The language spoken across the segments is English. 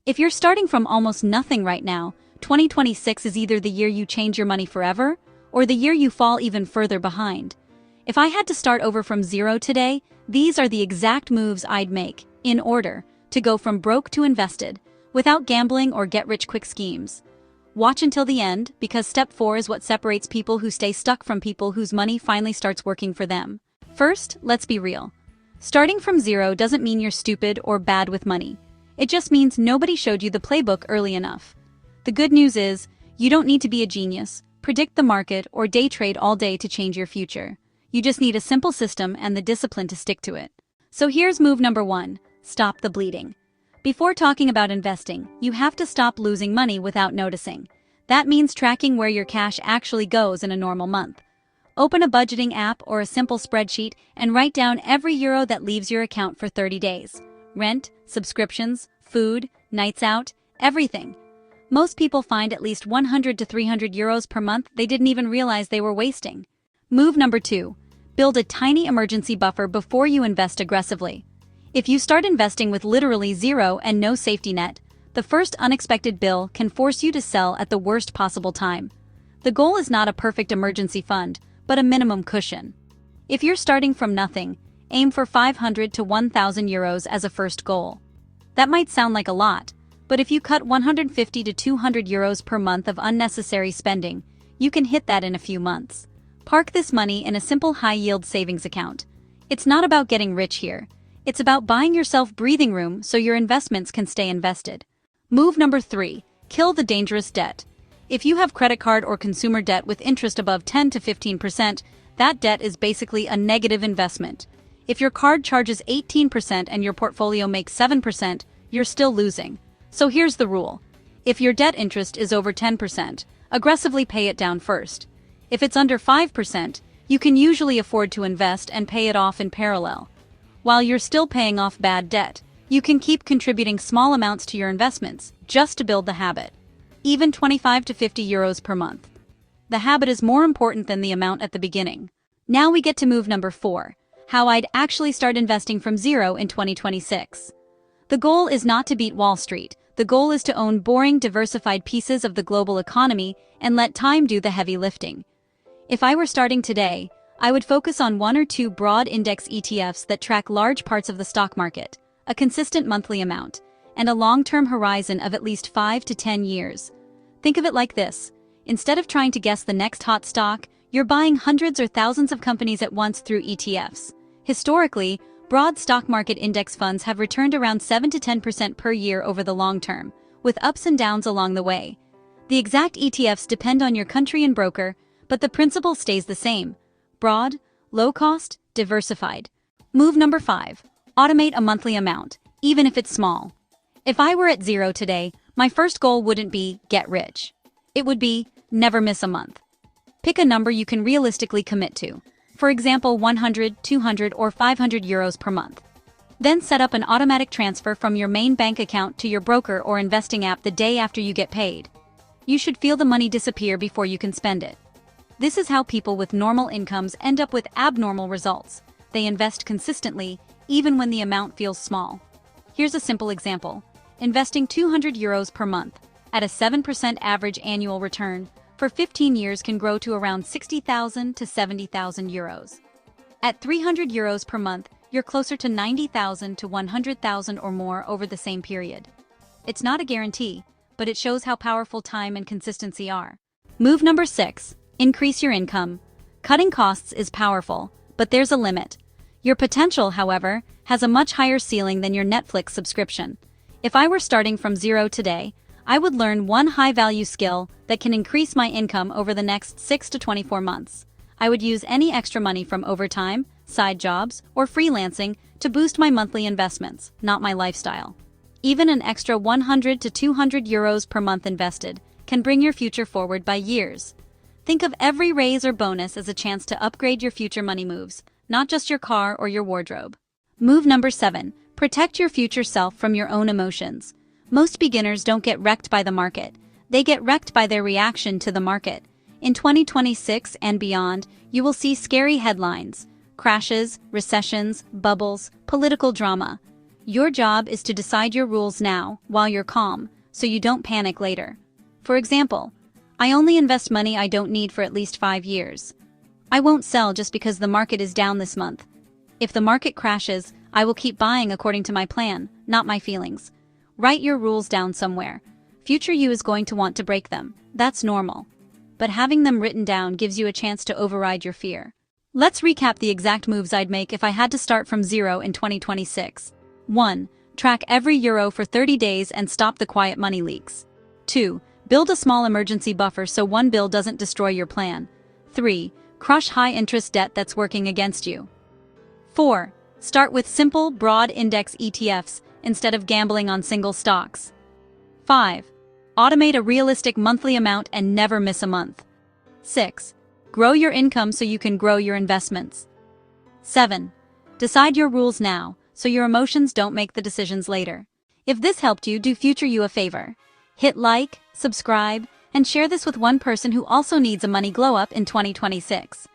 If you're starting from almost nothing right now, 2026 is either the year you change your money forever, or the year you fall even further behind. If I had to start over from zero today, these are the exact moves I'd make, in order, to go from broke to invested, without gambling or get-rich-quick schemes. Watch until the end, because step 4 is what separates people who stay stuck from people whose money finally starts working for them. First, let's be real. Starting from zero doesn't mean you're stupid or bad with money. It just means nobody showed you the playbook early enough. The good news is, you don't need to be a genius, predict the market, or day trade all day to change your future. You just need a simple system and the discipline to stick to it. So here's move number 1, stop the bleeding. Before talking about investing, you have to stop losing money without noticing. That means tracking where your cash actually goes in a normal month. Open a budgeting app or a simple spreadsheet and write down every euro that leaves your account for 30 days. Rent, subscriptions, food, nights out, everything. Most people find at least 100 to 300 euros per month they didn't even realize they were wasting. Move number 2, build a tiny emergency buffer before you invest aggressively. If you start investing with literally zero and no safety net, the first unexpected bill can force you to sell at the worst possible time. The goal is not a perfect emergency fund, but a minimum cushion. If you're starting from nothing, aim for 500 to 1,000 euros as a first goal. That might sound like a lot, but if you cut 150 to 200 euros per month of unnecessary spending, you can hit that in a few months. Park this money in a simple high-yield savings account. It's not about getting rich here. It's about buying yourself breathing room so your investments can stay invested. Move number 3, kill the dangerous debt. If you have credit card or consumer debt with interest above 10 to 15%, that debt is basically a negative investment. If your card charges 18% and your portfolio makes 7%, you're still losing. So here's the rule. If your debt interest is over 10%, aggressively pay it down first. If it's under 5%, you can usually afford to invest and pay it off in parallel. While you're still paying off bad debt, you can keep contributing small amounts to your investments, just to build the habit. Even 25 to 50 euros per month. The habit is more important than the amount at the beginning. Now we get to move number 4, how I'd actually start investing from zero in 2026. The goal is not to beat Wall Street. The goal is to own boring, diversified pieces of the global economy and let time do the heavy lifting. If I were starting today, I would focus on 1 or 2 broad index ETFs that track large parts of the stock market, a consistent monthly amount, and a long-term horizon of at least 5 to 10 years. Think of it like this. Instead of trying to guess the next hot stock, you're buying hundreds or thousands of companies at once through ETFs. Historically, broad stock market index funds have returned around 7 to 10% per year over the long term, with ups and downs along the way. The exact ETFs depend on your country and broker, but the principle stays the same. Broad, low-cost, diversified. Move number 5. Automate a monthly amount, even if it's small. If I were at zero today, my first goal wouldn't be get rich. It would be never miss a month. Pick a number you can realistically commit to. For example, 100, 200, or 500 euros per month. Then set up an automatic transfer from your main bank account to your broker or investing app the day after you get paid. You should feel the money disappear before you can spend it. This is how people with normal incomes end up with abnormal results. They invest consistently, even when the amount feels small. Here's a simple example. Investing 200 euros per month, at a 7% average annual return, for 15 years can grow to around 60,000 to 70,000 euros. At 300 euros per month, you're closer to 90,000 to 100,000 or more over the same period. It's not a guarantee, but it shows how powerful time and consistency are. Move number 6, increase your income. Cutting costs is powerful, but there's a limit. Your potential, however, has a much higher ceiling than your Netflix subscription. If I were starting from zero today, I would learn one high-value skill that can increase my income over the next 6 to 24 months. I would use any extra money from overtime, side jobs, or freelancing to boost my monthly investments, not my lifestyle. Even an extra 100 to 200 euros per month invested can bring your future forward by years. Think of every raise or bonus as a chance to upgrade your future money moves, not just your car or your wardrobe. Move number 7, protect your future self from your own emotions. Most beginners don't get wrecked by the market. They get wrecked by their reaction to the market. In 2026 and beyond, you will see scary headlines, crashes, recessions, bubbles, political drama. Your job is to decide your rules now, while you're calm, so you don't panic later. For example, I only invest money I don't need for at least 5 years. I won't sell just because the market is down this month. If the market crashes, I will keep buying according to my plan, not my feelings. Write your rules down somewhere. Future you is going to want to break them. That's normal. But having them written down gives you a chance to override your fear. Let's recap the exact moves I'd make if I had to start from zero in 2026. 1. Track every euro for 30 days and stop the quiet money leaks. 2. Build a small emergency buffer so one bill doesn't destroy your plan. 3. Crush high-interest debt that's working against you. 4. Start with simple, broad index ETFs instead of gambling on single stocks. 5. Automate a realistic monthly amount and never miss a month. 6. Grow your income so you can grow your investments. 7. Decide your rules now, so your emotions don't make the decisions later. If this helped you, do future you a favor. Hit like, subscribe, and share this with one person who also needs a money glow up in 2026.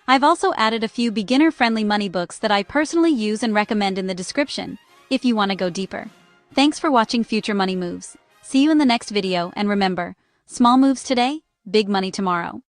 I've also added a few beginner-friendly money books that I personally use and recommend in the description, if you want to go deeper. Thanks for watching Future Money Moves. See you in the next video, and remember, small moves today, big money tomorrow.